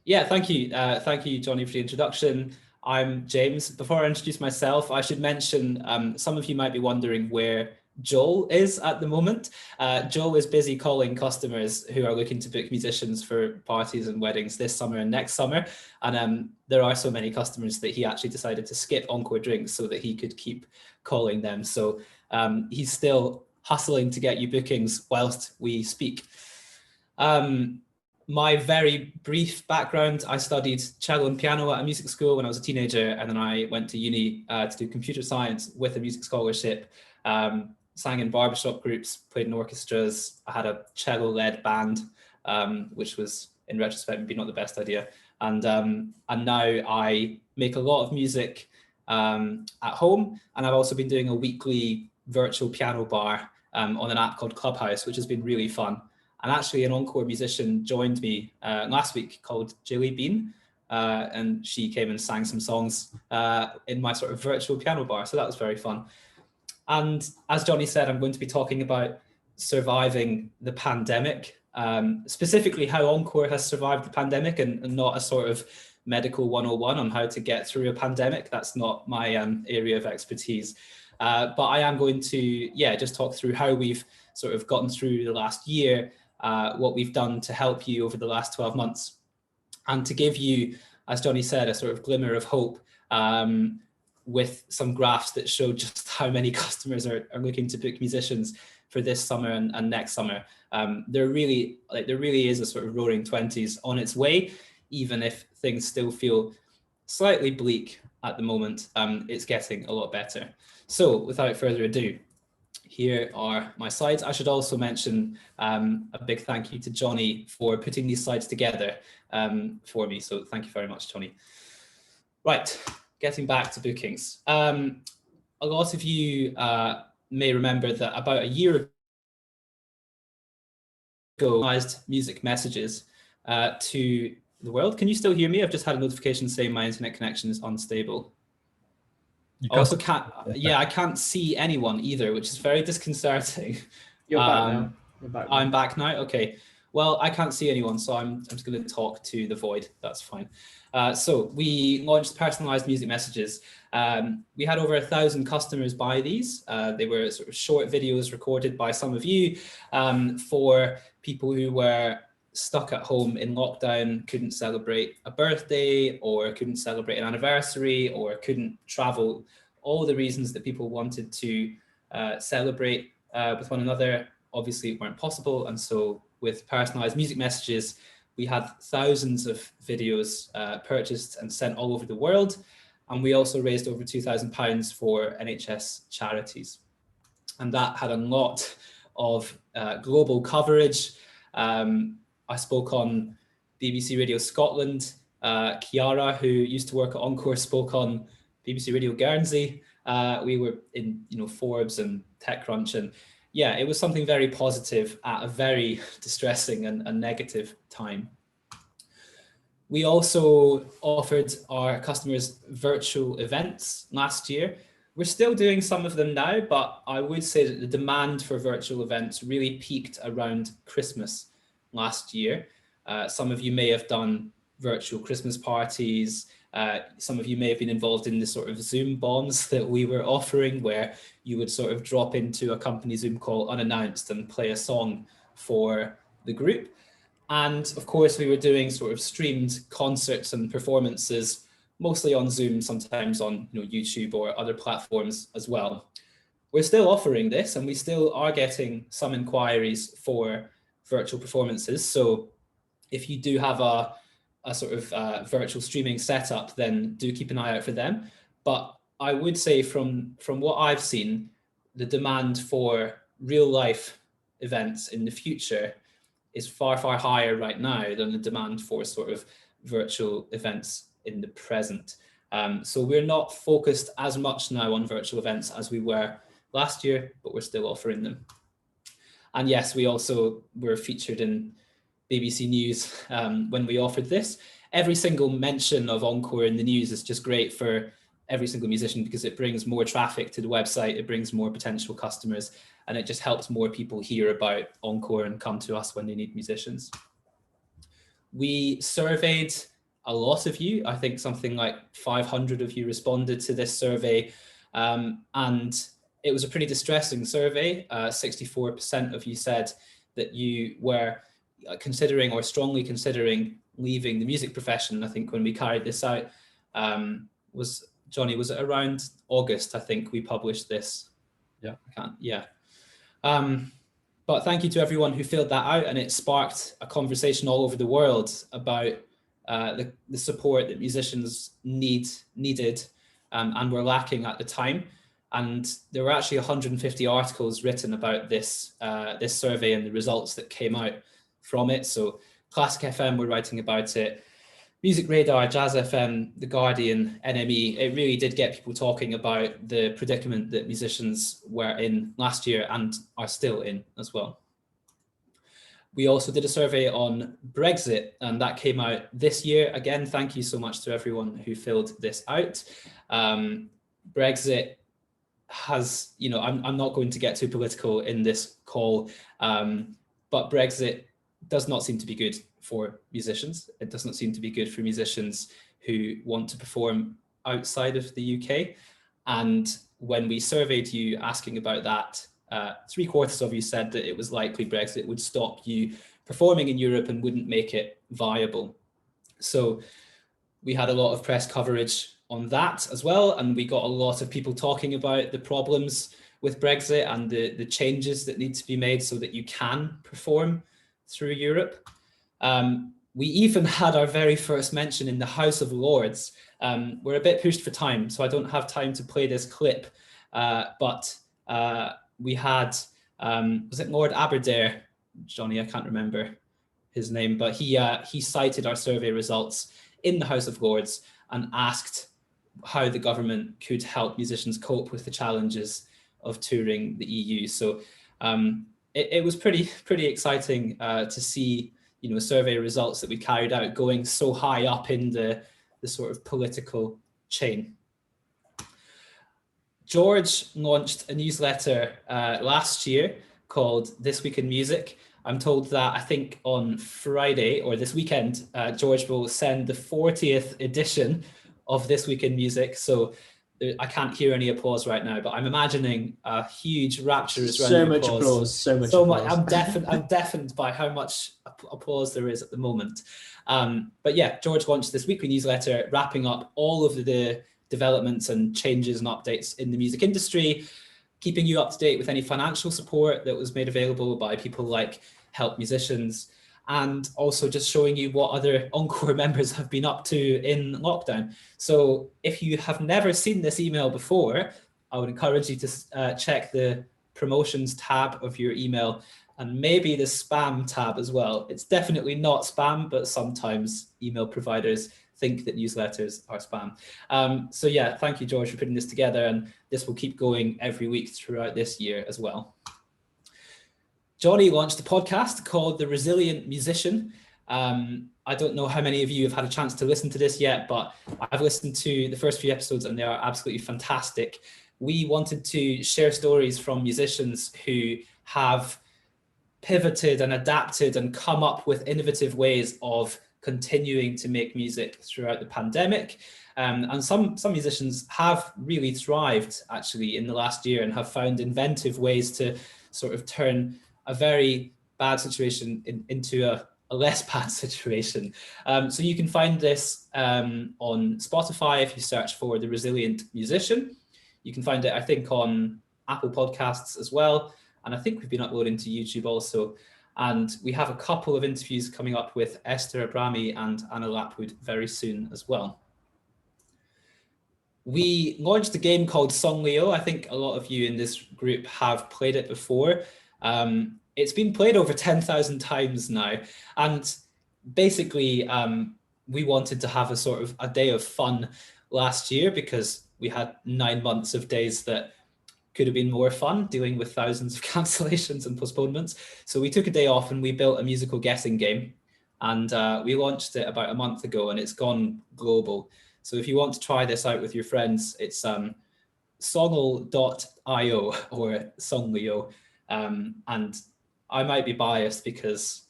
Yeah, thank you, Johnny, for the introduction. I'm James. Before I introduce myself, I should mention some of you might be wondering where Joel is at the moment. Joel is busy calling customers who are looking to book musicians for parties and weddings this summer and next summer. And there are so many customers that he actually decided to skip Encore Drinks so that he could keep calling them. So he's still hustling to get you bookings whilst we speak. My very brief background, I studied cello and piano at a music school when I was a teenager, and then I went to uni to do computer science with a music scholarship, sang in barbershop groups, played in orchestras. I had a cello-led band, which was, in retrospect, maybe not the best idea. And now I make a lot of music at home, and I've also been doing a weekly virtual piano bar on an app called Clubhouse, which has been really fun. And actually an Encore musician joined me last week called Jilly Bean, and she came and sang some songs in my sort of virtual piano bar. So that was very fun. And as Johnny said, I'm going to be talking about surviving the pandemic, specifically how Encore has survived the pandemic, and not a sort of medical 101 on how to get through a pandemic. That's not my area of expertise. But I am going to, just talk through how we've sort of gotten through the last year, what we've done to help you over the last 12 months, and to give you, as Johnny said, a sort of glimmer of hope with some graphs that show just how many customers are looking to book musicians for this summer and next summer. There really is a sort of roaring 20s on its way, even if things still feel slightly bleak at the moment. It's getting a lot better. So without further ado, here are my slides. I should also mention a big thank you to Johnny for putting these slides together for me. So thank you very much, Johnny. Right, getting back to bookings. A lot of you may remember that about a year ago, I personalized music messages to the world. Can you still hear me? I've just had a notification saying my internet connection is unstable. I also can't, I can't see anyone either, which is very disconcerting. You're back now. I'm back now. Okay. Well, I can't see anyone, so I'm just going to talk to the void. That's fine. So we launched personalized music messages. We had over 1,000 customers buy these. They were sort of short videos recorded by some of you for people who were stuck at home in lockdown, couldn't celebrate a birthday, or couldn't celebrate an anniversary, or couldn't travel. All the reasons that people wanted to celebrate with one another obviously weren't possible. And so with personalized music messages, we had thousands of videos purchased and sent all over the world. And we also raised over £2,000 for NHS charities. And that had a lot of global coverage. I spoke on BBC Radio Scotland. Chiara, who used to work at Encore, spoke on BBC Radio Guernsey. We were in Forbes and TechCrunch, and yeah, it was something very positive at a very distressing and negative time. We also offered our customers virtual events last year. We're still doing some of them now, but I would say that the demand for virtual events really peaked around Christmas last year. Some of you may have done virtual Christmas parties. Some of you may have been involved in the sort of Zoom bombs that we were offering, where you would sort of drop into a company Zoom call unannounced and play a song for the group. And of course, we were doing sort of streamed concerts and performances, mostly on Zoom, sometimes on YouTube or other platforms as well. We're still offering this, and we still are getting some inquiries for virtual performances. So if you do have a sort of virtual streaming setup, then do keep an eye out for them. But I would say from what I've seen, the demand for real life events in the future is far, far higher right now than the demand for sort of virtual events in the present. So we're not focused as much now on virtual events as we were last year, but we're still offering them. And yes, we also were featured in BBC News when we offered this. Every single mention of Encore in the news is just great for every single musician, because it brings more traffic to the website, it brings more potential customers, and it just helps more people hear about Encore and come to us when they need musicians. We surveyed a lot of you. I think something like 500 of you responded to this survey. And it was a pretty distressing survey. 64% of you said that you were considering or strongly considering leaving the music profession. I think when we carried this out, was it around August? I think we published this. Yeah. But thank you to everyone who filled that out, and it sparked a conversation all over the world about the support that musicians needed and were lacking at the time. And there were actually 150 articles written about this this survey and the results that came out from it. So Classic FM were writing about it, Music Radar, Jazz FM, The Guardian, NME. It really did get people talking about the predicament that musicians were in last year and are still in as well. We also did a survey on Brexit, and that came out this year. Again, thank you so much to everyone who filled this out. Brexit has, I'm not going to get too political in this call, but Brexit does not seem to be good for musicians. It doesn't seem to be good for musicians who want to perform outside of the UK. And when we surveyed you asking about that, 3/4 of you said that it was likely Brexit would stop you performing in Europe and wouldn't make it viable. So we had a lot of press coverage on that as well, and we got a lot of people talking about the problems with Brexit and the changes that need to be made so that you can perform through Europe. We even had our very first mention in the House of Lords. We're a bit pushed for time, so I don't have time to play this clip, but we had, was it Lord Aberdare? Johnny, I can't remember his name, but he cited our survey results in the House of Lords and asked how the government could help musicians cope with the challenges of touring the EU. So it was pretty exciting to see, survey results that we carried out going so high up in the sort of political chain. George launched a newsletter last year called This Week in Music. I'm told that I think on Friday or this weekend, George will send the 40th edition of This Week in Music. So I can't hear any applause right now, but I'm imagining a huge rapturous round of applause. So much applause. I'm deafened by how much applause there is at the moment. But yeah, George launched this weekly newsletter wrapping up all of the developments and changes and updates in the music industry, keeping you up to date with any financial support that was made available by people like Help Musicians, and also just showing you what other Encore members have been up to in lockdown. So if you have never seen this email before, I would encourage you to check the promotions tab of your email and maybe the spam tab as well. It's definitely not spam, but sometimes email providers think that newsletters are spam. So yeah, thank you, George, for putting this together, and this will keep going every week throughout this year as well. Johnny launched a podcast called The Resilient Musician. I don't know how many of you have had a chance to listen to this yet, but I've listened to the first few episodes and they are absolutely fantastic. We wanted to share stories from musicians who have pivoted and adapted and come up with innovative ways of continuing to make music throughout the pandemic. And some musicians have really thrived actually in the last year and have found inventive ways to sort of turn a very bad situation into a less bad situation. So you can find this on Spotify if you search for The Resilient Musician. You can find it, I think, on Apple Podcasts as well. And I think we've been uploading to YouTube also. And we have a couple of interviews coming up with Esther Abrami and Anna Lapwood very soon as well. We launched a game called Song Leo. I think a lot of you in this group have played it before. It's been played over 10,000 times now. And basically, we wanted to have a sort of a day of fun last year because we had 9 months of days that could have been more fun dealing with thousands of cancellations and postponements. So we took a day off and we built a musical guessing game. And we launched it about a month ago and it's gone global. So if you want to try this out with your friends, it's songle.io or Songleo. And I might be biased because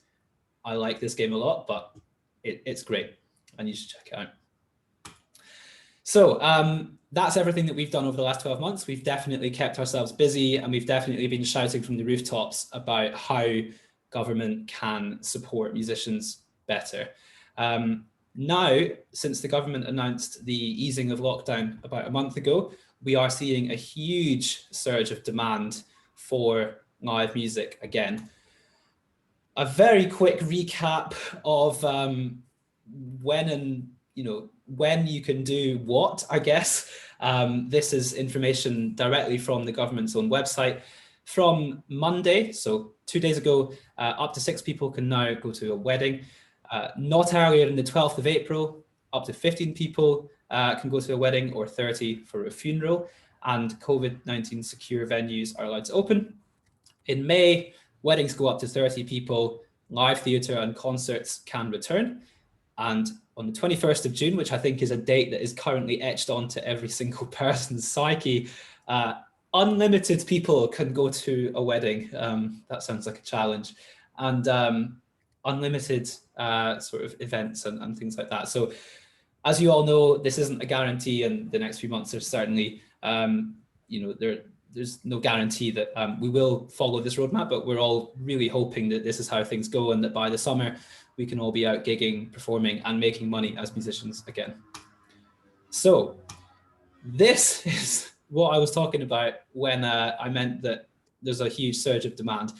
I like this game a lot, but it's great and you should check it out. So that's everything that we've done over the last 12 months. We've definitely kept ourselves busy, and we've definitely been shouting from the rooftops about how government can support musicians better. Now, since the government announced the easing of lockdown about a month ago, we are seeing a huge surge of demand for live music again. A very quick recap of when you can do what, I guess. This is information directly from the government's own website. From Monday, so 2 days ago, up to 6 people can now go to a wedding. Not earlier than the 12th of April, up to 15 people can go to a wedding, or 30 for a funeral, and COVID-19 secure venues are allowed to open. In May, weddings go up to 30 people, live theatre and concerts can return. And on the 21st of June, which I think is a date that is currently etched onto every single person's psyche, unlimited people can go to a wedding. That sounds like a challenge. And unlimited sort of events and things like that. So as you all know, this isn't a guarantee, and the next few months there's certainly, there's no guarantee that we will follow this roadmap, but we're all really hoping that this is how things go, and that by the summer we can all be out gigging, performing, and making money as musicians again. So this is what I was talking about when I meant that there's a huge surge of demand.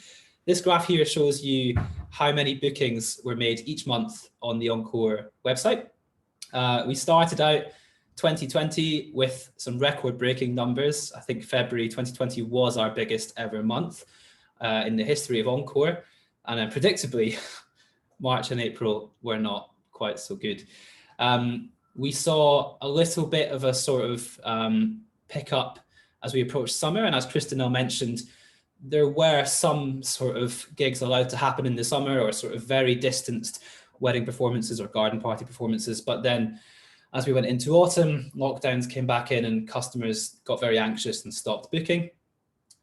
This graph here shows you how many bookings were made each month on the Encore website. We started out 2020 with some record-breaking numbers. I think February 2020 was our biggest ever month in the history of Encore. And then predictably, March and April were not quite so good. We saw a little bit of a sort of pickup as we approached summer. And as Christinel mentioned, there were some sort of gigs allowed to happen in the summer, or sort of very distanced wedding performances or garden party performances. But then as we went into autumn, lockdowns came back in and customers got very anxious and stopped booking.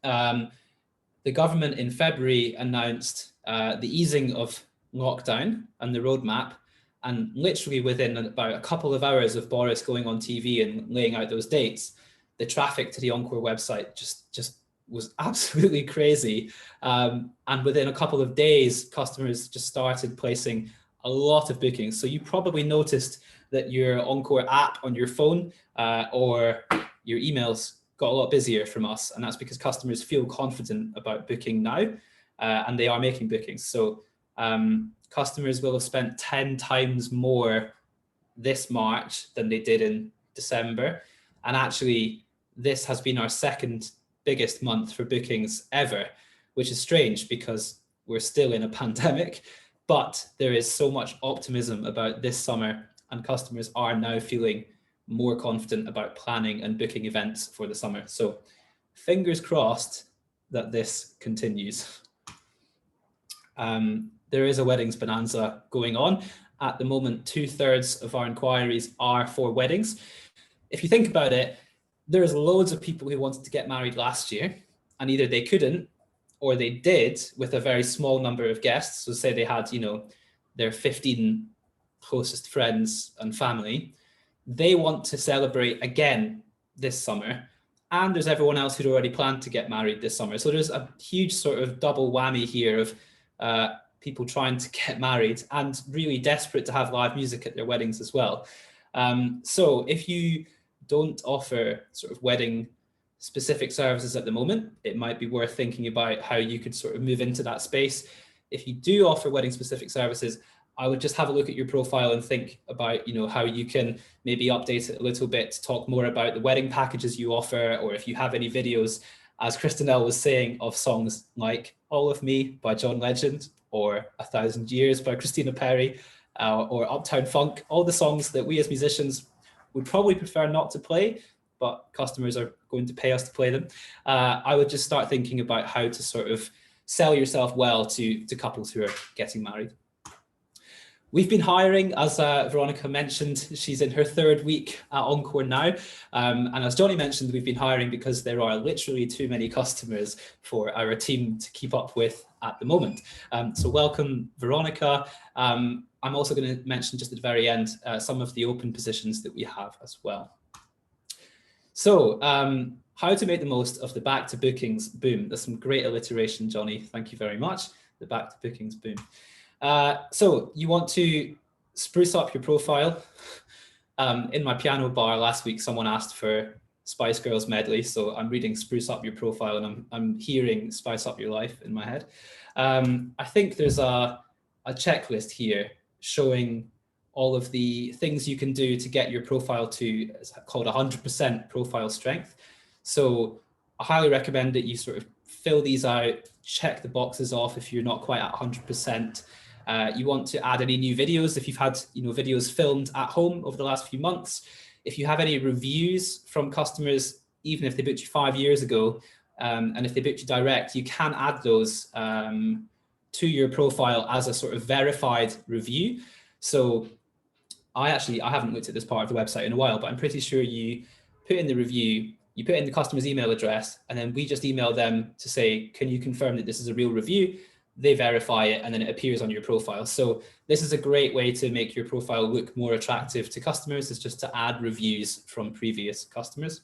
The government in February announced the easing of lockdown and the roadmap. And literally within about a couple of hours of Boris going on TV and laying out those dates, the traffic to the Encore website just was absolutely crazy. And within a couple of days, customers just started placing a lot of bookings. So you probably noticed that your Encore app on your phone or your emails got a lot busier from us. And that's because customers feel confident about booking now, and they are making bookings. So customers will have spent 10 times more this March than they did in December. And actually, this has been our second biggest month for bookings ever, which is strange because we're still in a pandemic, but there is so much optimism about this summer, and customers are now feeling more confident about planning and booking events for the summer. So fingers crossed that this continues. There is a weddings bonanza going on. At the moment, 2/3 of our inquiries are for weddings. If you think about it, there's loads of people who wanted to get married last year, and either they couldn't or they did with a very small number of guests. So say they had, their 15 closest friends and family. They want to celebrate again this summer. And there's everyone else who'd already planned to get married this summer. So there's a huge sort of double whammy here of people trying to get married and really desperate to have live music at their weddings as well. So if you don't offer sort of wedding specific services at the moment, it might be worth thinking about how you could sort of move into that space. If you do offer wedding specific services, I would just have a look at your profile and think about, how you can maybe update it a little bit to talk more about the wedding packages you offer, or if you have any videos, as Christinel was saying, of songs like All of Me by John Legend, or 1,000 Years by Christina Perri, or Uptown Funk, all the songs that we as musicians would probably prefer not to play, but customers are going to pay us to play them. I would just start thinking about how to sort of sell yourself well to couples who are getting married. We've been hiring, as Veronica mentioned. She's in her 3rd week at Encore now. And as Johnny mentioned, we've been hiring because there are literally too many customers for our team to keep up with at the moment. So welcome, Veronica. I'm also going to mention just at the very end some of the open positions that we have as well. So how to make the most of the back to bookings boom. There's some great alliteration, Johnny. Thank you very much. The back to bookings boom. So you want to spruce up your profile. In my piano bar last week, someone asked for Spice Girls medley. So I'm reading spruce up your profile and I'm hearing spice up your life in my head. I think there's a checklist here showing all of the things you can do to get your profile to, it's called 100% profile strength. So I highly recommend that you sort of fill these out, check the boxes off if you're not quite at 100%. You want to add any new videos if you've had videos filmed at home over the last few months. If you have any reviews from customers, even if they booked you 5 years ago, and if they booked you direct, you can add those to your profile as a sort of verified review. So I haven't looked at this part of the website in a while, but I'm pretty sure you put in the review, you put in the customer's email address, and then we just email them to say, can you confirm that this is a real review? They verify it, and then it appears on your profile. So this is a great way to make your profile look more attractive to customers, is just to add reviews from previous customers.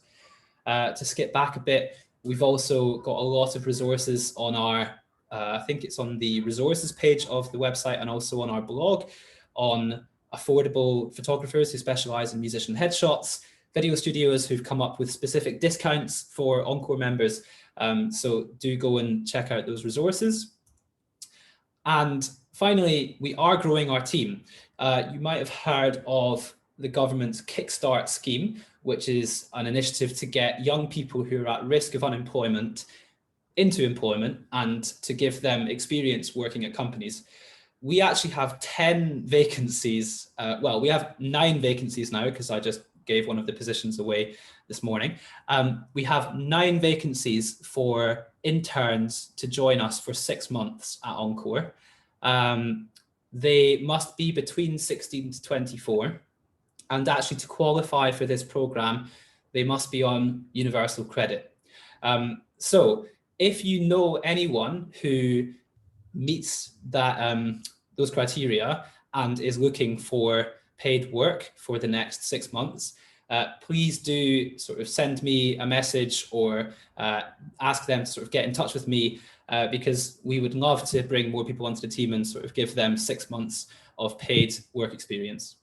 To skip back a bit, we've also got a lot of resources on our, I think it's on the resources page of the website and also on our blog on affordable photographers who specialize in musician headshots, video studios who've come up with specific discounts for Encore members. So do go and check out those resources. And finally, we are growing our team. You might have heard of the government's Kickstart scheme, which is an initiative to get young people who are at risk of unemployment into employment and to give them experience working at companies. We actually have 10 vacancies. Well, we have 9 vacancies now because I just gave one of the positions away this morning. We have 9 vacancies for interns to join us for 6 months at Encore. They must be between 16 to 24. And actually to qualify for this program, they must be on universal credit. So if you know anyone who meets that those criteria and is looking for paid work for the next 6 months, please do sort of send me a message or ask them to sort of get in touch with me because we would love to bring more people onto the team and sort of give them 6 months of paid work experience.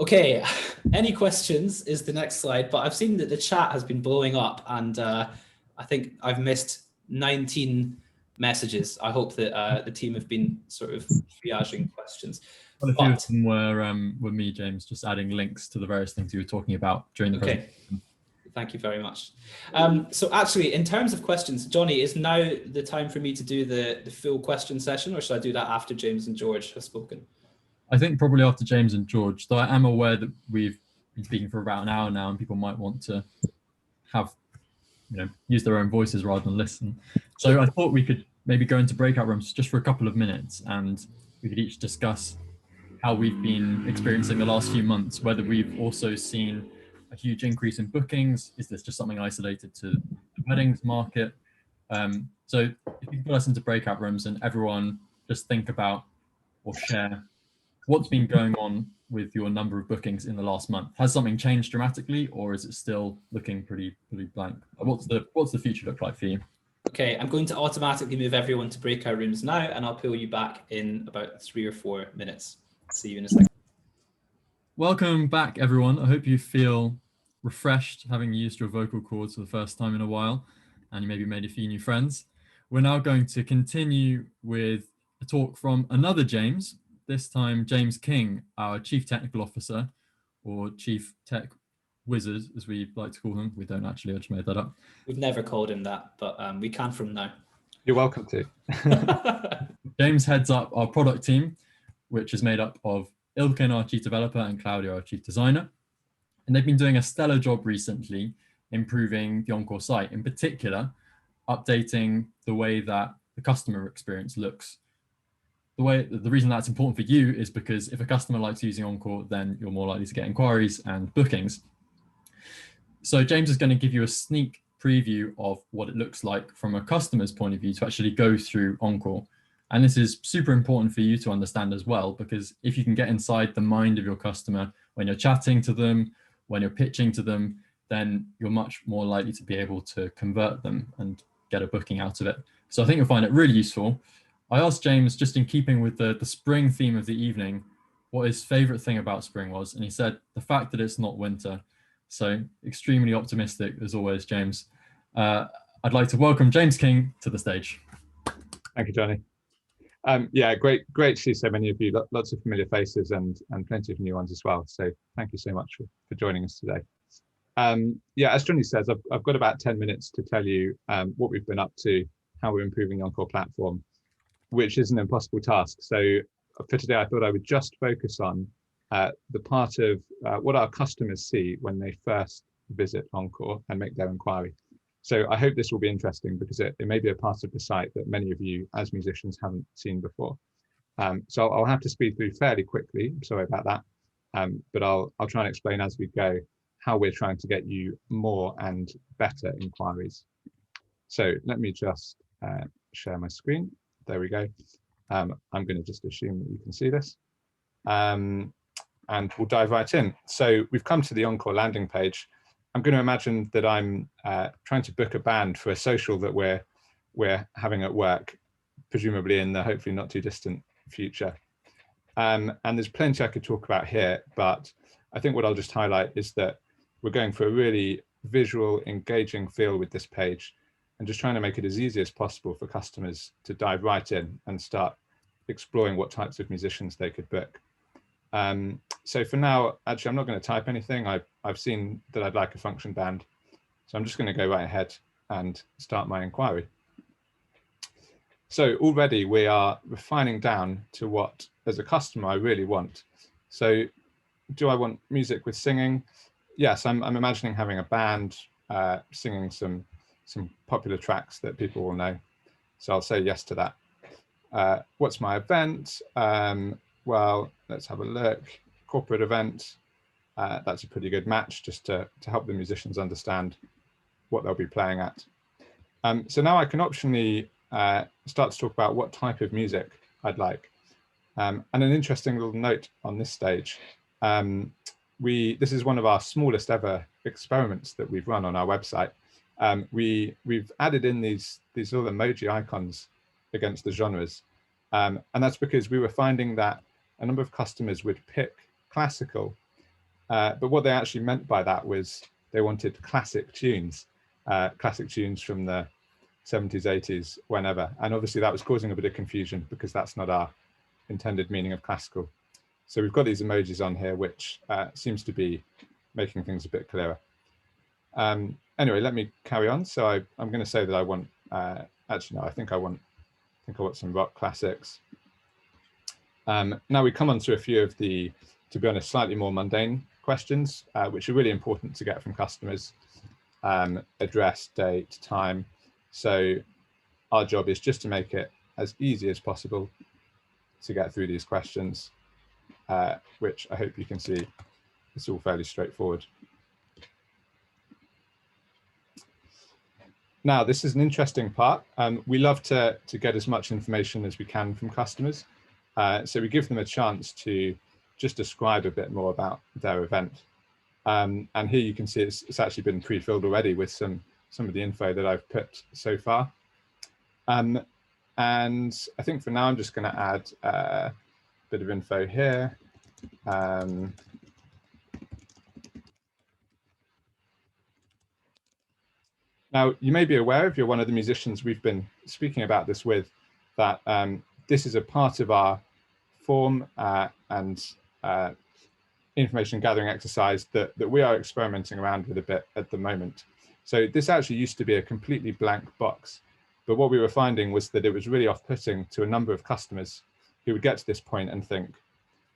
Okay, any questions is the next slide, but I've seen that the chat has been blowing up and I think I've missed 19 messages. I hope that the team have been sort of triaging questions. Well, a few of them were me, James, just adding links to the various things you were talking about during the presentation. Thank you very much. So actually, in terms of questions, Johnny, is now the time for me to do the full question session, or should I do that after James and George have spoken? I think probably after James and George, though I am aware that we've been speaking for about an hour now and people might want to have, use their own voices rather than listen. So I thought we could maybe go into breakout rooms just for a couple of minutes and we could each discuss how we've been experiencing the last few months, whether we've also seen a huge increase in bookings. Is this just something isolated to the weddings market? So if you can put us into breakout rooms and everyone just think about or share what's been going on with your number of bookings in the last month. Has something changed dramatically or is it still looking pretty blank? What's the future look like for you? Okay, I'm going to automatically move everyone to breakout rooms now and I'll pull you back in about 3 or 4 minutes. See you in a second. Welcome back, everyone. I hope you feel refreshed having used your vocal cords for the first time in a while and you maybe made a few new friends. We're now going to continue with a talk from another James, this time James King, our Chief Technical Officer, or Chief Tech Wizard, as we like to call him. We don't actually, I just made that up. We've never called him that, but we can from now. You're welcome to. James heads up our product team, which is made up of Ilkin, our Chief Developer, and Claudia, our Chief Designer. And they've been doing a stellar job recently improving the Encore site, in particular, updating the way that the customer experience looks. The reason that's important for you is because if a customer likes using Encore, then you're more likely to get inquiries and bookings. So James is going to give you a sneak preview of what it looks like from a customer's point of view to actually go through Encore. And this is super important for you to understand as well, because if you can get inside the mind of your customer when you're chatting to them, when you're pitching to them, then you're much more likely to be able to convert them and get a booking out of it. So I think you'll find it really useful. I asked James, just in keeping with the spring theme of the evening, what his favorite thing about spring was, and he said the fact that it's not winter. So extremely optimistic as always, James. I'd like to welcome James King to the stage. Thank you, Johnny. Yeah, great to see so many of you, lots of familiar faces and plenty of new ones as well. So thank you so much for joining us today. Yeah, as Johnny says, I've got about 10 minutes to tell you what we've been up to, how we're improving the Encore platform, which is an impossible task. So for today, I thought I would just focus on the part of what our customers see when they first visit Encore and make their inquiry. So I hope this will be interesting because it may be a part of the site that many of you as musicians haven't seen before. So I'll have to speed through fairly quickly. I'm sorry about that, but I'll try and explain as we go how we're trying to get you more and better inquiries. So let me just share my screen. There we go. I'm going to just assume that you can see this. And we'll dive right in. So we've come to the Encore landing page. I'm going to imagine that I'm trying to book a band for a social that we're having at work, presumably in the hopefully not too distant future. And there's plenty I could talk about here, but I think what I'll just highlight is that we're going for a really visual, engaging feel with this page and just trying to make it as easy as possible for customers to dive right in and start exploring what types of musicians they could book. So for now, actually, I'm not going to type anything. I've seen that I'd like a function band. So I'm just going to go right ahead and start my inquiry. So already we are refining down to what, as a customer, I really want. So do I want music with singing? Yes, I'm imagining having a band singing some popular tracks that people will know. So I'll say yes to that. What's my event? Well, let's have a look. Corporate event. That's a pretty good match just to help the musicians understand what they'll be playing at. So now I can optionally start to talk about what type of music I'd like. And an interesting little note on this stage. This is one of our smallest ever experiments that we've run on our website. We've added in these little emoji icons against the genres. And that's because we were finding that a number of customers would pick classical, but what they actually meant by that was they wanted classic tunes from the 70s, 80s, whenever. And obviously that was causing a bit of confusion because that's not our intended meaning of classical. So we've got these emojis on here, which seems to be making things a bit clearer. Anyway, let me carry on. So I'm going to say that I want, actually, no, I think I want some rock classics. Now we come on to a few of the, to be honest, slightly more mundane questions, which are really important to get from customers. Address, date, time. So our job is just to make it as easy as possible to get through these questions, which I hope you can see it's all fairly straightforward. Now, this is an interesting part. We love to get as much information as we can from customers. So we give them a chance to just describe a bit more about their event. And here you can see it's actually been pre-filled already with some of the info that I've put so far. And I think for now, I'm just going to add a bit of info here. Now, you may be aware, if you're one of the musicians we've been speaking about this with, that this is a part of our form and information gathering exercise that we are experimenting around with a bit at the moment. So this actually used to be a completely blank box, but what we were finding was that it was really off-putting to a number of customers who would get to this point and think,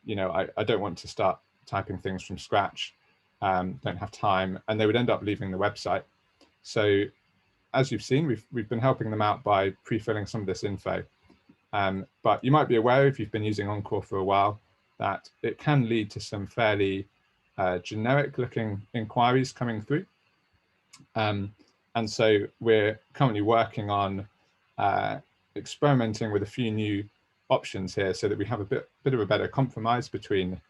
you know, I don't want to start typing things from scratch, don't have time, and they would end up leaving the website. So as you've seen, we've been helping them out by pre-filling some of this info. But you might be aware, if you've been using Encore for a while, that it can lead to some fairly generic looking inquiries coming through. And And so we're currently working on experimenting with a few new options here so that we have a bit of a better compromise between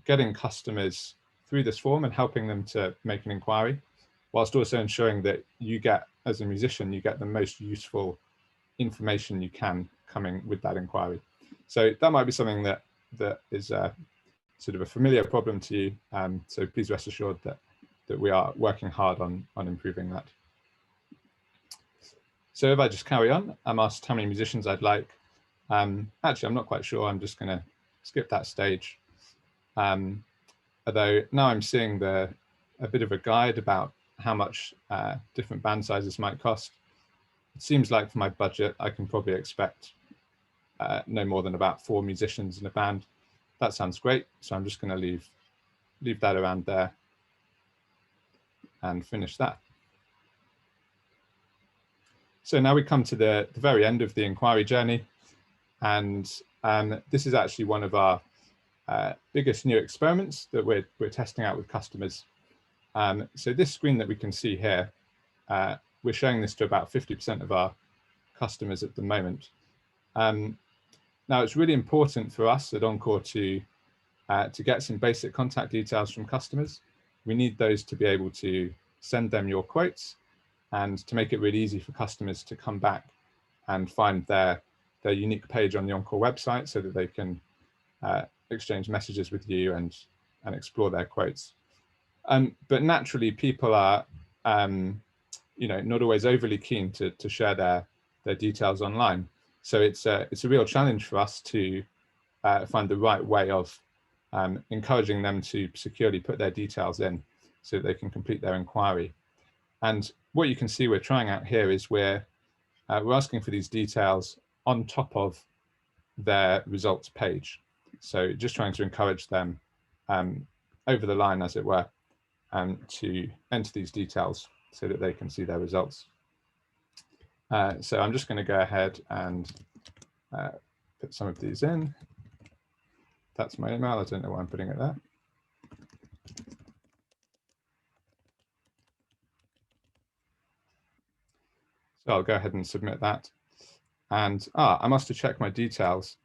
getting customers through this form and helping them to make an inquiry, whilst also ensuring that you get, as a musician, you get the most useful information you can coming with that inquiry. So that might be something that is sort of a familiar problem to you. So please rest assured that we are working hard on improving that. So if I just carry on, I'm asked how many musicians I'd like. Actually, I'm not quite sure. I'm just going to skip that stage. Although now I'm seeing a bit of a guide about how much different band sizes might cost. It seems like for my budget, I can probably expect no more than about 4 musicians in a band. That sounds great. So I'm just going to leave that around there and finish that. So now we come to the very end of the inquiry journey. And this is actually one of our biggest new experiments that we're testing out with customers. So this screen that we can see here, we're showing this to about 50% of our customers at the moment. Now it's really important for us at Encore to get some basic contact details from customers. We need those to be able to send them your quotes and to make it really easy for customers to come back and find their unique page on the Encore website so that they can exchange messages with you and explore their quotes. But naturally, people are not always overly keen to share their details online. So it's a real challenge for us to find the right way of encouraging them to securely put their details in so that they can complete their inquiry. And what you can see we're trying out here is we're asking for these details on top of their results page. So just trying to encourage them over the line, as it were, to enter these details so that they can see their results. So I'm just going to go ahead and put some of these in. That's my email. I don't know why I'm putting it there. So I'll go ahead and submit that. And I must have checked my details.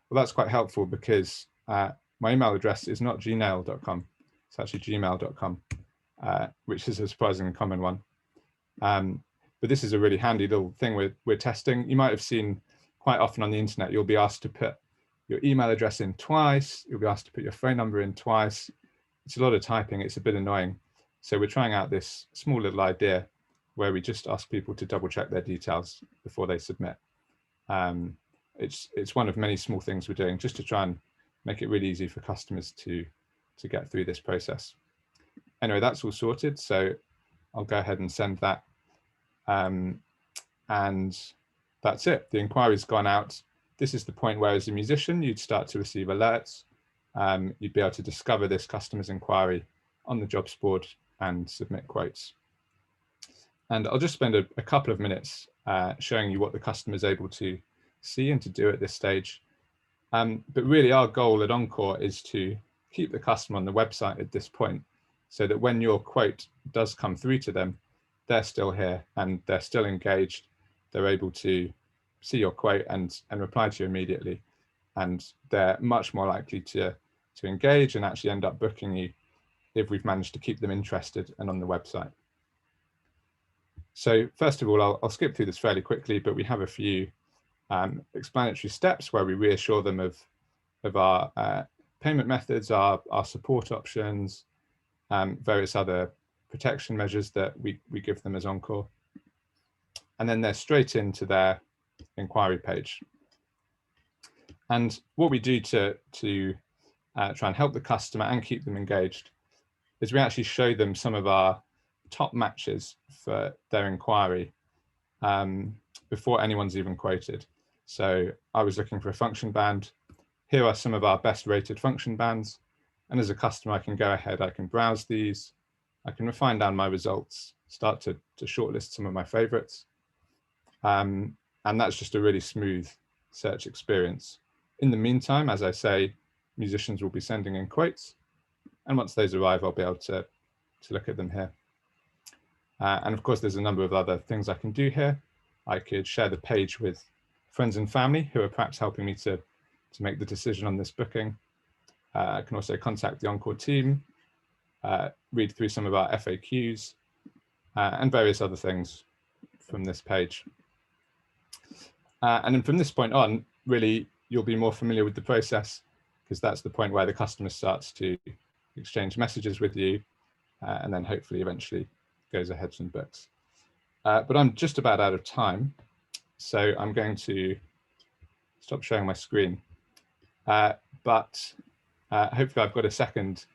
Well, that's quite helpful because my email address is not gmail.com. It's actually gmail.com, which is a surprisingly common one. But this is a really handy little thing we're testing. You might have seen quite often on the internet, you'll be asked to put your email address in twice. You'll be asked to put your phone number in twice. It's a lot of typing. It's a bit annoying. So we're trying out this small little idea where we just ask people to double check their details before they submit. It's one of many small things we're doing just to try and make it really easy for customers to get through this process. Anyway, that's all sorted. So I'll go ahead and send that. And that's it. The inquiry's gone out. This is the point where, as a musician, you'd start to receive alerts. You'd be able to discover this customer's inquiry on the jobs board and submit quotes. And I'll just spend a couple of minutes showing you what the customer is able to see and to do at this stage. But really our goal at Encore is to keep the customer on the website at this point so that when your quote does come through to them, they're still here and they're still engaged. They're able to see your quote and reply to you immediately. And they're much more likely to engage and actually end up booking you if we've managed to keep them interested and on the website. So first of all, I'll skip through this fairly quickly, but we have a few explanatory steps where we reassure them of our payment methods, our support options, various other protection measures that we give them as Encore. And then they're straight into their inquiry page. And what we do to try and help the customer and keep them engaged is we actually show them some of our top matches for their inquiry before anyone's even quoted. So I was looking for a function band. Here are some of our best rated function bands. And as a customer, I can go ahead, I can browse these, I can refine down my results, start to shortlist some of my favorites. And that's just a really smooth search experience. In the meantime, as I say, musicians will be sending in quotes. And once those arrive, I'll be able to look at them here. And of course, there's a number of other things I can do here. I could share the page with friends and family who are perhaps helping me to make the decision on this booking. I can also contact the Encore team, read through some of our FAQs, and various other things from this page. And then from this point on, really, you'll be more familiar with the process, because that's the point where the customer starts to exchange messages with you, and then hopefully eventually goes ahead and books. But I'm just about out of time, so I'm going to stop sharing my screen. But hopefully I've got a second,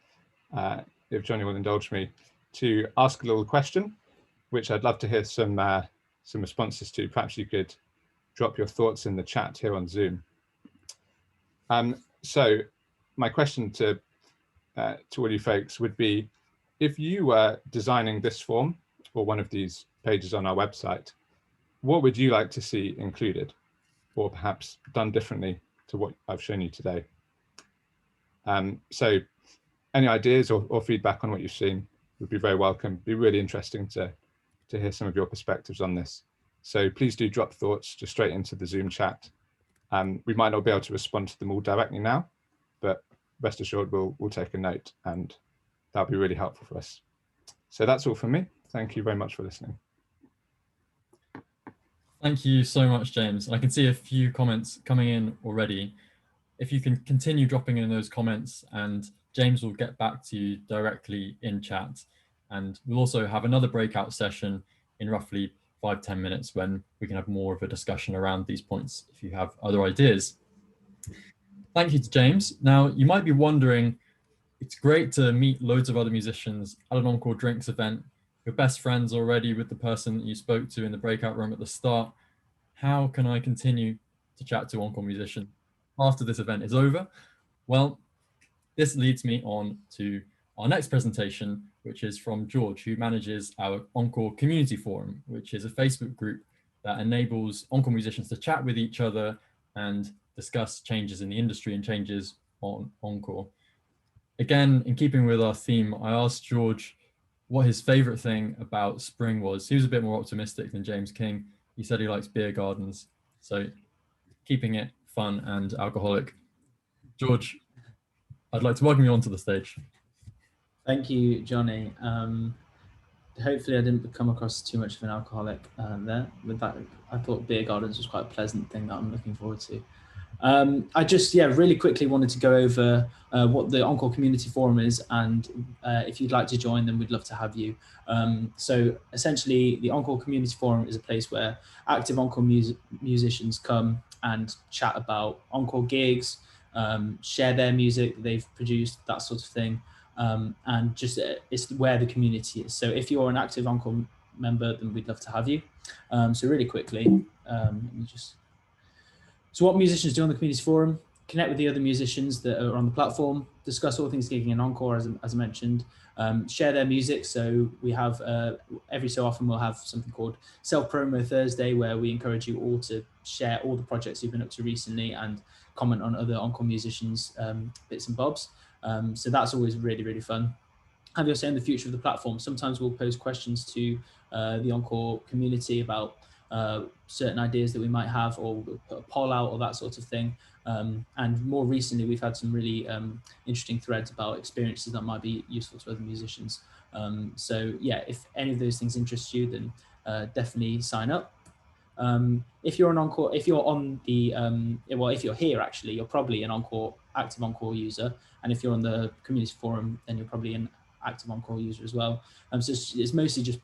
if Johnny will indulge me, to ask a little question, which I'd love to hear some responses to. Perhaps you could drop your thoughts in the chat here on Zoom. So my question to all you folks would be, if you were designing this form or one of these pages on our website, what would you like to see included, or perhaps done differently to what I've shown you today? So any ideas or feedback on what you've seen would be very welcome. It'd be really interesting to hear some of your perspectives on this. So please do drop thoughts just straight into the Zoom chat. We might not be able to respond to them all directly now, but rest assured we'll take a note, and that'll be really helpful for us. So that's all from me. Thank you very much for listening. Thank you so much, James. I can see a few comments coming in already. If you can continue dropping in those comments, and James will get back to you directly in chat. And we'll also have another breakout session in roughly 5–10 minutes when we can have more of a discussion around these points if you have other ideas. Thank you to James. Now, you might be wondering, it's great to meet loads of other musicians at an Encore Drinks event. You're best friends already with the person that you spoke to in the breakout room at the start. How can I continue to chat to Encore musicians after this event is over? Well, this leads me on to our next presentation, which is from George, who manages our Encore Community Forum, which is a Facebook group that enables Encore musicians to chat with each other and discuss changes in the industry and changes on Encore. Again, in keeping with our theme, I asked George what his favorite thing about spring was. He was a bit more optimistic than James King. He said he likes beer gardens. So keeping it fun and alcoholic. George, I'd like to welcome you onto the stage. Thank you, Johnny. Hopefully I didn't come across too much of an alcoholic there. With that, I thought beer gardens was quite a pleasant thing that I'm looking forward to. I just, really quickly wanted to go over what the Encore Community Forum is, and if you'd like to join, then we'd love to have you. So essentially, the Encore Community Forum is a place where active Encore musicians come and chat about Encore gigs, share their music that they've produced, that sort of thing. And just it's where the community is. So if you're an active Encore member, then we'd love to have you. So really quickly, so what musicians do on the community forum: connect with the other musicians that are on the platform, discuss all things gigging in Encore, as I mentioned, share their music. So we have every so often we'll have something called Self-Promo Thursday, where we encourage you all to share all the projects you've been up to recently and comment on other Encore musicians' bits and bobs. So that's always really, really fun. And you'll say in the future of the platform, sometimes we'll pose questions to the Encore community about certain ideas that we might have, or we'll put a poll out or that sort of thing. And more recently, we've had some really interesting threads about experiences that might be useful to other musicians. So yeah, if any of those things interest you, then definitely sign up. If you're an Encore, if you're on the, well, if you're here actually, you're probably an Encore, active Encore user. And if you're on the community forum, then you're probably an active Encore user as well. So it's mostly just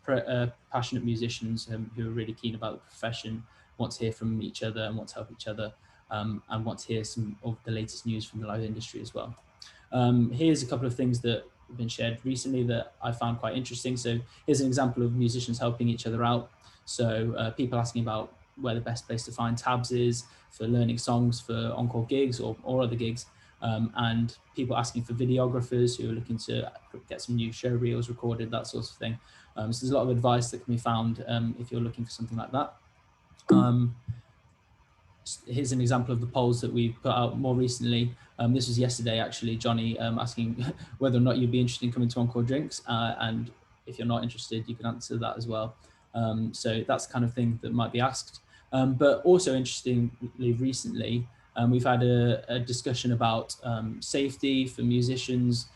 passionate musicians who are really keen about the profession, want to hear from each other and want to help each other, and want to hear some of the latest news from the live industry as well. Here's a couple of things that have been shared recently that I found quite interesting. So here's an example of musicians helping each other out. So people asking about where the best place to find tabs is for learning songs for Encore gigs or other gigs. And people asking for videographers who are looking to get some new show reels recorded, that sort of thing. So there's a lot of advice that can be found if you're looking for something like that. Here's an example of the polls that we put out more recently. This was yesterday, actually, Johnny asking whether or not you'd be interested in coming to Encore Drinks. And if you're not interested, you can answer that as well. So that's the kind of thing that might be asked. But also interestingly, recently, we've had a discussion about safety for musicians,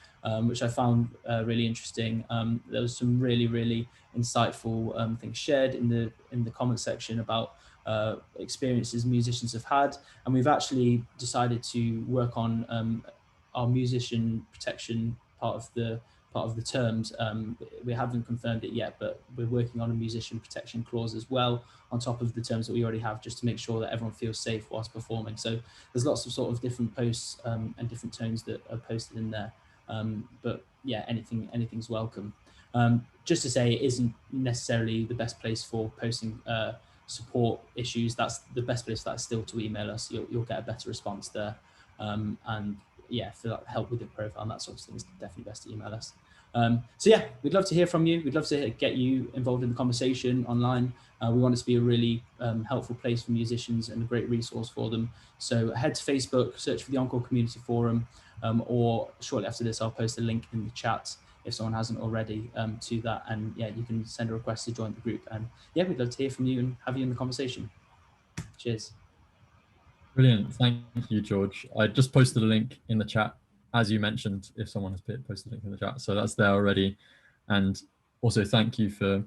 which I found really interesting. There was some really insightful things shared in the comment section about experiences musicians have had, and we've actually decided to work on our musician protection part of the terms. We haven't confirmed it yet, but we're working on a musician protection clause as well on top of the terms that we already have, just to make sure that everyone feels safe whilst performing. So there's lots of sort of different posts and different tones that are posted in there. But yeah, anything's welcome. Just to say, it isn't necessarily the best place for posting support issues. That's the best place for that, still to email us. You'll get a better response there. And yeah, for that help with the profile and that sort of thing, it's definitely best to email us. So yeah, we'd love to hear from you. We'd love to get you involved in the conversation online. We want it to be a really helpful place for musicians and a great resource for them. So head to Facebook, search for the Encore Community Forum, or shortly after this, I'll post a link in the chat if someone hasn't already to that. And yeah, you can send a request to join the group. And yeah, we'd love to hear from you and have you in the conversation. Cheers. Brilliant. Thank you, George. I just posted a link in the chat, as you mentioned, if someone has posted a link in the chat. So that's there already. And also thank you for,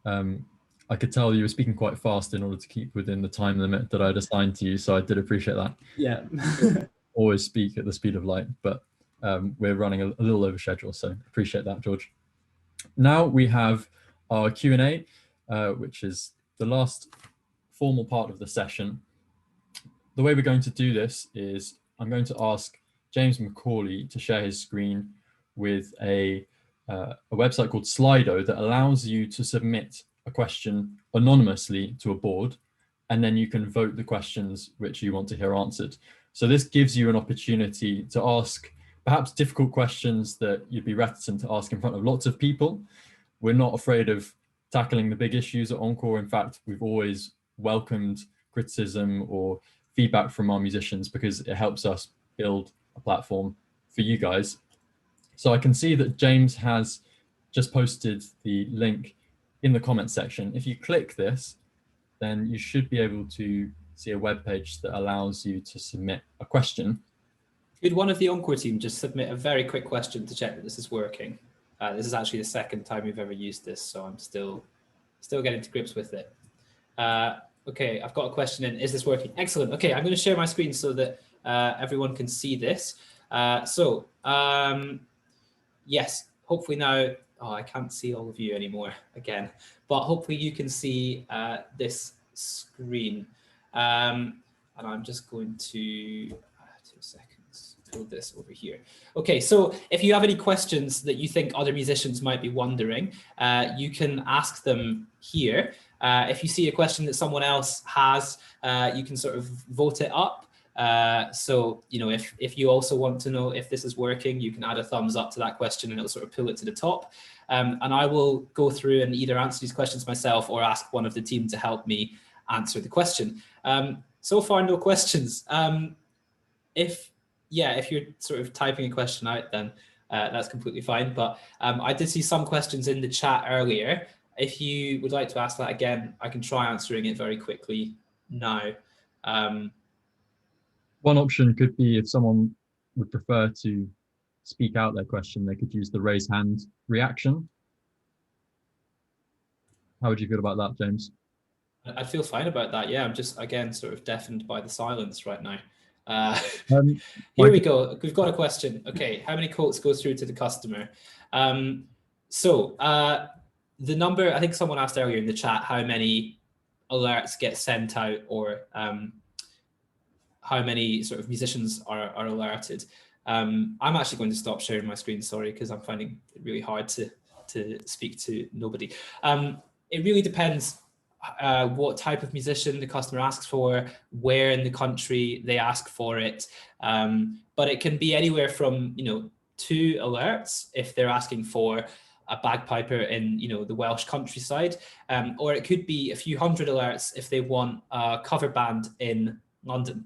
I could tell you were speaking quite fast in order to keep within the time limit that I'd assigned to you. So I did appreciate that. Yeah. Always speak at the speed of light, but we're running a little over schedule. So appreciate that, George. Now we have our Q&A, which is the last formal part of the session. The way we're going to do this is I'm going to ask James McAulay to share his screen with a website called Slido that allows you to submit a question anonymously to a board, and then you can vote the questions which you want to hear answered. So this gives you an opportunity to ask perhaps difficult questions that you'd be reticent to ask in front of lots of people. We're not afraid of tackling the big issues at Encore. In fact, we've always welcomed criticism or feedback from our musicians because it helps us build a platform for you guys. So I can see that James has just posted the link in the comment section. If you click this, then you should be able to see a web page that allows you to submit a question. Could one of the Encore team just submit a very quick question to check that this is working? This is actually the second time we've ever used this, so I'm still getting to grips with it. Okay, I've got a question in. Is this working? Excellent. Okay, I'm going to share my screen so that everyone can see this. Yes, hopefully now, oh, I can't see all of you anymore again, but hopefully you can see this screen. And I'm just going to, 2 seconds, pull this over here. Okay, so if you have any questions that you think other musicians might be wondering, you can ask them here. If you see a question that someone else has, you can sort of vote it up. So, you know, if you also want to know if this is working, you can add a thumbs up to that question and it'll sort of pull it to the top. And I will go through and either answer these questions myself or ask one of the team to help me answer the question. So far, no questions. If you're sort of typing a question out, then that's completely fine. But I did see some questions in the chat earlier. If you would like to ask that again, I can try answering it very quickly now. One option could be if someone would prefer to speak out their question, they could use the raise hand reaction. How would you feel about that, James? I feel fine about that. Yeah, I'm just, again, sort of deafened by the silence right now. Here we go. We've got a question. Okay, how many quotes go through to the customer? The number, I think someone asked earlier in the chat, how many alerts get sent out, or how many sort of musicians are alerted. I'm actually going to stop sharing my screen, sorry, because I'm finding it really hard to speak to nobody. It really depends what type of musician the customer asks for, where in the country they ask for it. But it can be anywhere from, 2 alerts if they're asking for a bagpiper in, the Welsh countryside, or it could be a few hundred alerts if they want a cover band in London.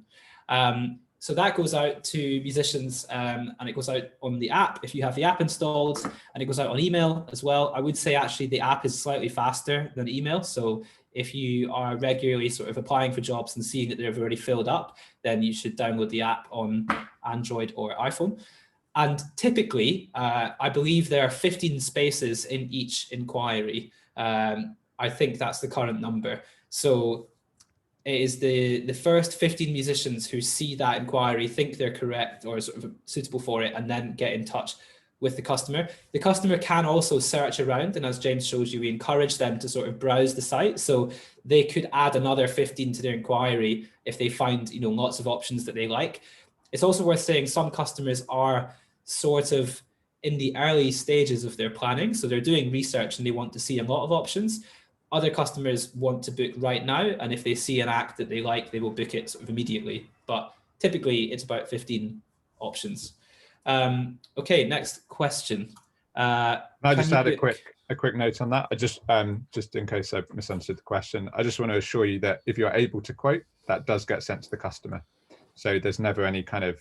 So that goes out to musicians, and it goes out on the app if you have the app installed, and it goes out on email as well. I would say actually the app is slightly faster than email. So if you are regularly sort of applying for jobs and seeing that they've already filled up, then you should download the app on Android or iPhone. And typically, I believe there are 15 spaces in each inquiry. I think that's the current number. So it is the first 15 musicians who see that inquiry, think they're correct or sort of suitable for it, and then get in touch with the customer. The customer can also search around, and as James shows you, we encourage them to sort of browse the site. So they could add another 15 to their inquiry if they find, you know, lots of options that they like. It's also worth saying some customers are sort of in the early stages of their planning. So they're doing research and they want to see a lot of options. Other customers want to book right now, and if they see an act that they like, they will book it sort of immediately. But typically, it's about 15 options. Okay, next question. Can I just add a quick note on that? I just in case I misunderstood the question, I just want to assure you that if you're able to quote, that does get sent to the customer. So there's never any kind of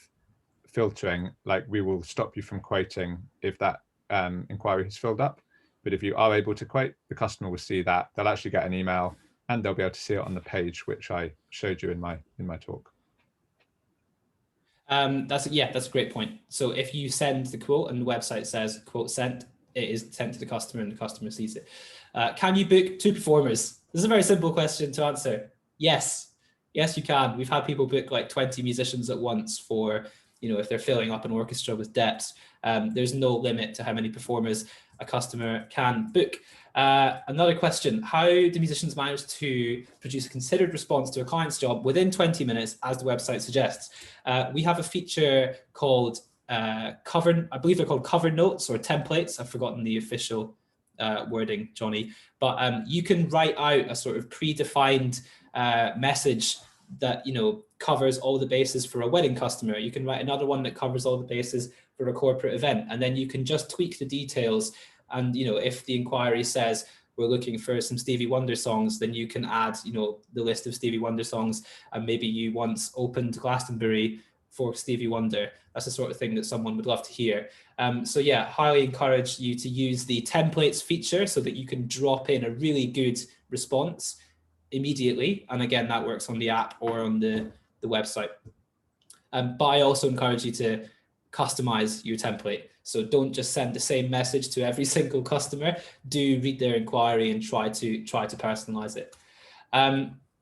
filtering, like we will stop you from quoting if that inquiry is filled up. But if you are able to quote, the customer will see that. They'll actually get an email and they'll be able to see it on the page, which I showed you in my talk. That's a great point. So if you send the quote and the website says quote sent, it is sent to the customer and the customer sees it. Can you book 2 performers? This is a very simple question to answer. Yes, you can. We've had people book like 20 musicians at once for, you know, if they're filling up an orchestra with depths. There's no limit to how many performers a customer can book. Another question, how do musicians manage to produce a considered response to a client's job within 20 minutes, as the website suggests? We have a feature called I believe they're called cover notes or templates. I've forgotten the official wording, Johnny, but you can write out a sort of predefined message that, you know, covers all the bases for a wedding customer. You can write another one that covers all the bases for a corporate event, and then you can just tweak the details. And, you know, if the inquiry says we're looking for some Stevie Wonder songs, then you can add, you know, the list of Stevie Wonder songs, and maybe you once opened Glastonbury for Stevie Wonder. That's the sort of thing that someone would love to hear. So yeah, highly encourage you to use the templates feature so that you can drop in a really good response immediately. And again, that works on the app or on the website. But I also encourage you to customize your template. So don't just send the same message to every single customer. Do read their inquiry and try to personalize it.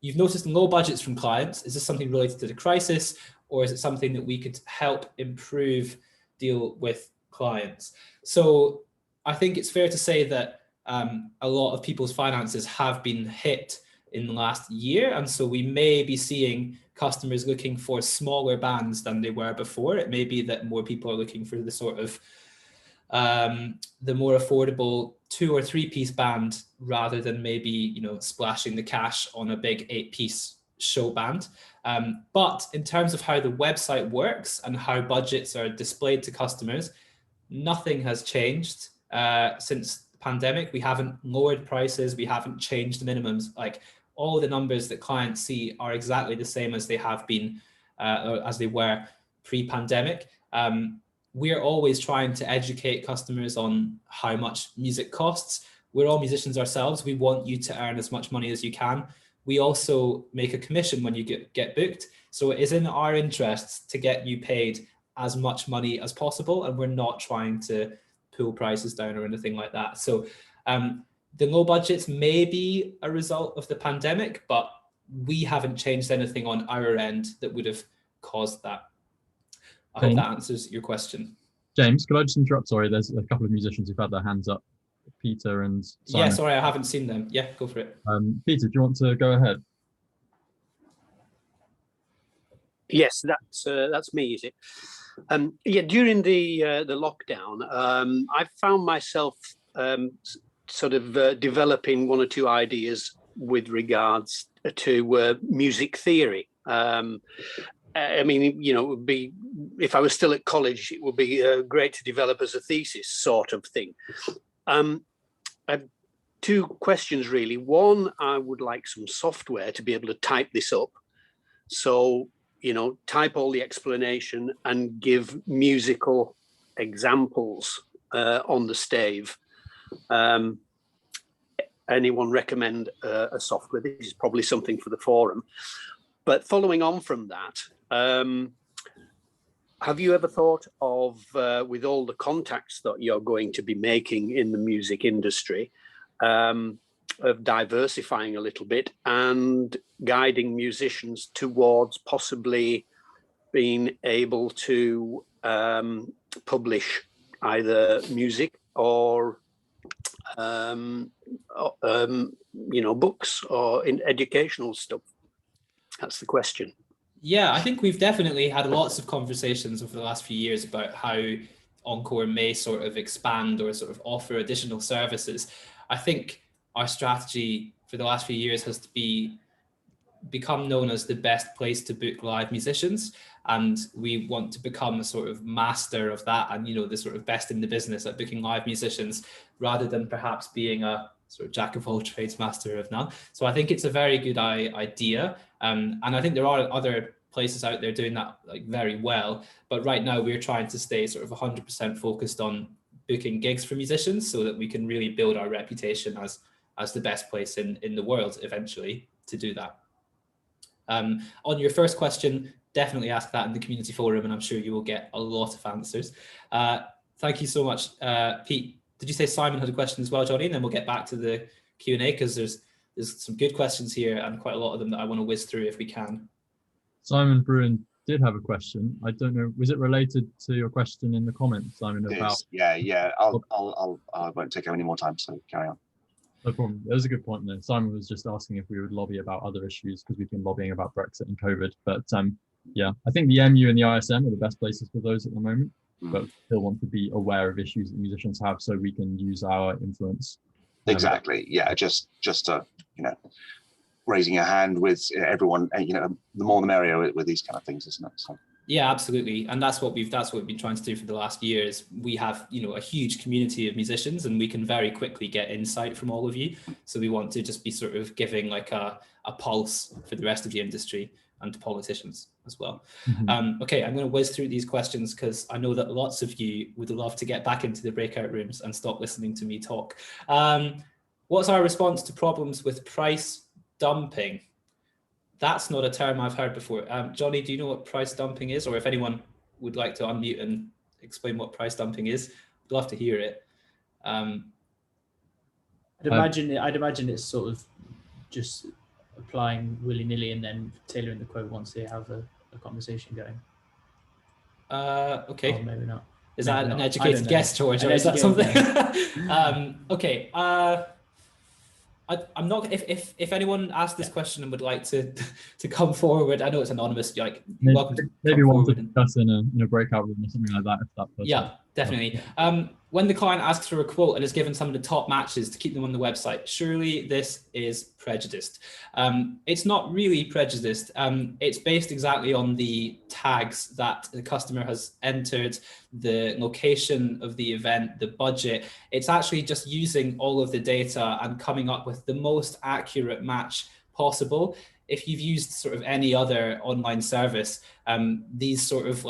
You've noticed low budgets from clients. Is this something related to the crisis, or is it something that we could help improve deal with clients? So I think it's fair to say that a lot of people's finances have been hit in the last year. And so we may be seeing customers looking for smaller bands than they were before. It may be that more people are looking for the sort of the more affordable 2 or 3 piece band rather than maybe, you know, splashing the cash on a big 8-piece show band. But in terms of how the website works and how budgets are displayed to customers, nothing has changed since the pandemic. We haven't lowered prices. We haven't changed the minimums. Like, all the numbers that clients see are exactly the same as they have been, or as they were pre-pandemic. We're always trying to educate customers on how much music costs. We're all musicians ourselves. We want you to earn as much money as you can. We also make a commission when you get booked. So it is in our interests to get you paid as much money as possible. And we're not trying to pull prices down or anything like that. So the low budgets may be a result of the pandemic, but we haven't changed anything on our end that would have caused that. I hope that answers your question. James, could I just interrupt? Sorry, there's a couple of musicians who've had their hands up. Peter and Simon. Yeah, sorry, I haven't seen them. Yeah, go for it. Peter, do you want to go ahead? Yes, that's me, is it? Yeah, during the lockdown, I found myself sort of developing 1 or 2 ideas with regards to music theory. I mean, you know, it would be, if I was still at college, it would be great to develop as a thesis sort of thing. I have 2 questions really. One, I would like some software to be able to type this up. So type all the explanation and give musical examples on the stave. Anyone recommend a software? This is probably something for the forum. But following on from that, have you ever thought of, with all the contacts that you're going to be making in the music industry, of diversifying a little bit and guiding musicians towards possibly being able to publish either music or books or in educational stuff? That's the question. Yeah, I think we've definitely had lots of conversations over the last few years about how Encore may sort of expand or sort of offer additional services. I think our strategy for the last few years has to become known as the best place to book live musicians, and we want to become a sort of master of that, and the sort of best in the business at booking live musicians, rather than perhaps being a sort of jack of all trades, master of none. So I think it's a very good idea, and I think there are other places out there doing that very well, but right now we're trying to stay sort of 100% focused on booking gigs for musicians so that we can really build our reputation as the best place in the world eventually to do that. On your first question, definitely ask that in the community forum, and I'm sure you will get a lot of answers. Thank you so much. Pete, did you say Simon had a question as well, Johnny? And then we'll get back to the Q&A, because there's some good questions here and quite a lot of them that I want to whiz through if we can. Simon Bruin did have a question. I don't know, was it related to your question in the comments, Simon? About yeah. I won't take any more time, so carry on. No problem. That was a good point there. Simon was just asking if we would lobby about other issues, because we've been lobbying about Brexit and COVID. But yeah, I think the MU and the ISM are the best places for those at the moment, but still want to be aware of issues that musicians have so we can use our influence. Exactly. Yeah, just raising your hand with everyone, the more the merrier with these kind of things, isn't it? So. Yeah, absolutely, and that's what we've been trying to do for the last year. Is we have a huge community of musicians, and we can very quickly get insight from all of you. So we want to just be sort of giving like a pulse for the rest of the industry and to politicians as well. Okay, I'm going to whiz through these questions because I know that lots of you would love to get back into the breakout rooms and stop listening to me talk. What's our response to problems with price dumping? That's not a term I've heard before. Johnny, do you know what price dumping is? Or if anyone would like to unmute and explain what price dumping is, I'd love to hear it. I'd imagine it's sort of just applying willy-nilly and then tailoring the quote once they have a conversation going. Okay. Or maybe not. Is that an educated guess, George, or is that something? Okay. I'm not. If anyone asked this question and would like to come forward, I know it's anonymous. Welcome to maybe want to discuss in a breakout room or something like that. If that person. Yeah, definitely. When the client asks for a quote and is given some of the top matches to keep them on the website, surely this is prejudiced. It's not really prejudiced. It's based exactly on the tags that the customer has entered, the location of the event, the budget. It's actually just using all of the data and coming up with the most accurate match possible. If you've used sort of any other online service, these sort of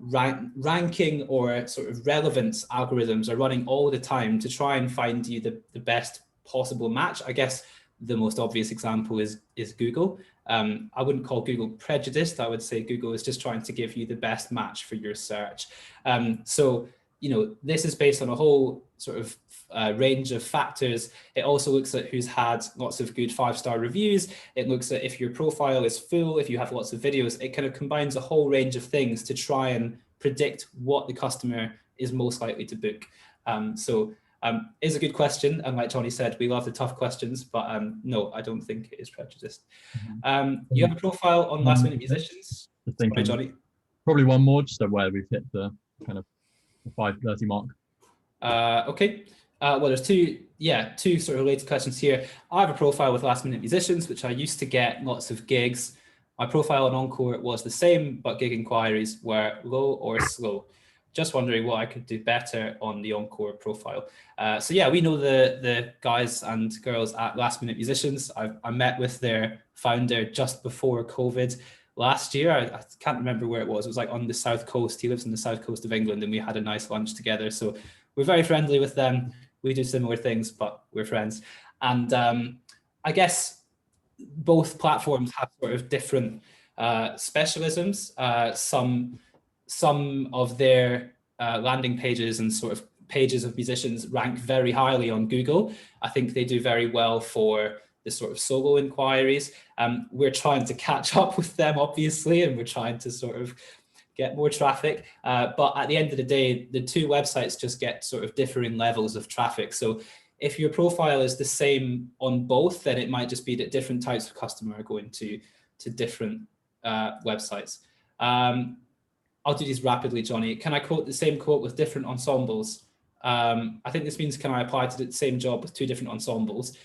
ranking or sort of relevance algorithms are running all the time to try and find you the best possible match. I guess the most obvious example is Google. I wouldn't call Google prejudiced. I would say Google is just trying to give you the best match for your search. So, this is based on a whole sort of range of factors. It also looks at who's had lots of good 5-star reviews. It looks at if your profile is full, if you have lots of videos. It kind of combines a whole range of things to try and predict what the customer is most likely to book. It's a good question. And like Johnny said, we love the tough questions, but no, I don't think it is prejudiced. You have a profile on Last Minute Musicians? Sorry, Johnny. Probably one more, just where we've hit the kind of 5:30 mark. Okay. Well, there's two sort of related questions here. I have a profile with Last Minute Musicians, which I used to get lots of gigs. My profile on Encore was the same, but gig inquiries were low or slow. Just wondering what I could do better on the Encore profile. So yeah, we know the guys and girls at Last Minute Musicians. I met with their founder just before COVID last year. I can't remember where it was. It was like on the south coast. He lives on the south coast of England, and we had a nice lunch together. So we're very friendly with them. We do similar things, but we're friends. And I guess both platforms have sort of different specialisms. Some of their landing pages and sort of pages of musicians rank very highly on Google. I think they do very well for the sort of solo inquiries. We're trying to catch up with them, obviously, and we're trying to sort of get more traffic. But at the end of the day, the two websites just get sort of differing levels of traffic. So if your profile is the same on both, then it might just be that different types of customer are going to different websites. I'll do these rapidly, Johnny. Can I quote the same quote with different ensembles? I think this means, can I apply to the same job with two different ensembles?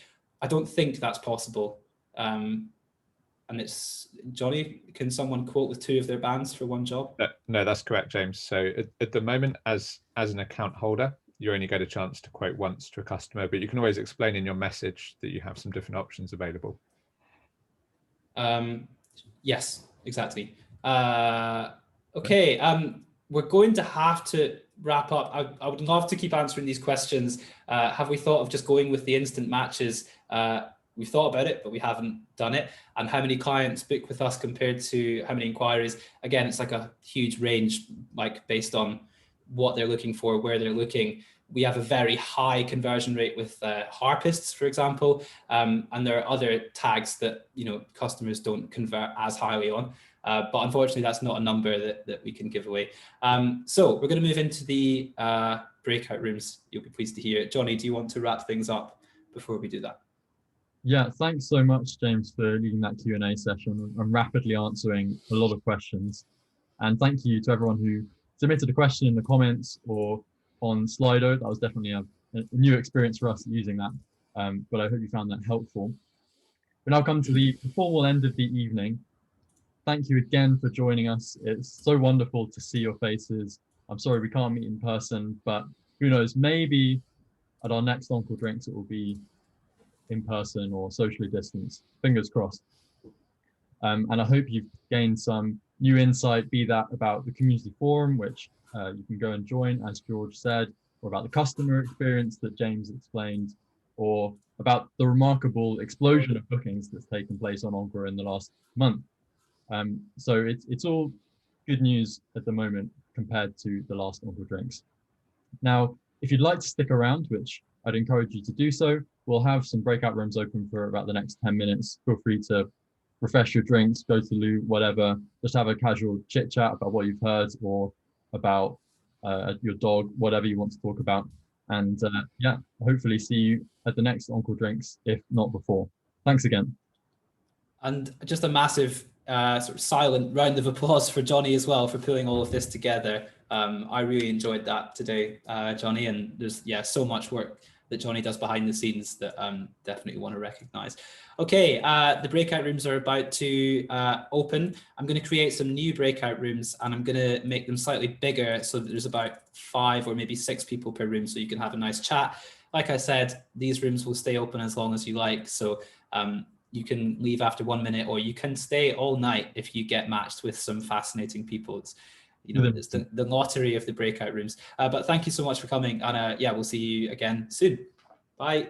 I don't think that's possible. And it's, Johnny, can someone quote with two of their bands for one job? No, that's correct, James. So at the moment, as an account holder, you only get a chance to quote once to a customer, but you can always explain in your message that you have some different options available. Yes, exactly. Okay, we're going to have to wrap up. I would love to keep answering these questions. Have we thought of just going with the instant matches? We've thought about it, but we haven't done it. And how many clients book with us compared to how many inquiries? Again, it's like a huge range, like based on what they're looking for, where they're looking. We have a very high conversion rate with harpists, for example, and there are other tags that customers don't convert as highly on. But unfortunately, that's not a number that we can give away. So we're going to move into the breakout rooms. You'll be pleased to hear. Johnny, do you want to wrap things up before we do that? Yeah, thanks so much, James, for leading that Q&A session and rapidly answering a lot of questions. And thank you to everyone who submitted a question in the comments or on Slido. That was definitely a new experience for us using that, but I hope you found that helpful. We now come to the formal end of the evening. Thank you again for joining us. It's so wonderful to see your faces. I'm sorry we can't meet in person, but who knows, maybe at our next Encore Drinks it will be in person or socially distanced, fingers crossed. And I hope you've gained some new insight, be that about the community forum, which you can go and join, as George said, or about the customer experience that James explained, or about the remarkable explosion of bookings that's taken place on Encore in the last month. So it's all good news at the moment compared to the last Encore Drinks. Now, if you'd like to stick around, which I'd encourage you to do so, we'll have some breakout rooms open for about the next 10 minutes. Feel free to refresh your drinks, go to the loo, whatever. Just have a casual chit chat about what you've heard or about your dog, whatever you want to talk about. And yeah, hopefully see you at the next Encore Drinks, if not before. Thanks again. And just a massive sort of silent round of applause for Johnny as well for pulling all of this together. I really enjoyed that today, Johnny, and there's so much work that Johnny does behind the scenes that definitely want to recognize. Okay, the breakout rooms are about to open. I'm going to create some new breakout rooms and I'm going to make them slightly bigger so that there's about 5 or maybe 6 people per room so you can have a nice chat. Like I said, these rooms will stay open as long as you like. So you can leave after 1 minute or you can stay all night if you get matched with some fascinating people. It's, it's the lottery of the breakout rooms. But thank you so much for coming. And yeah, we'll see you again soon. Bye.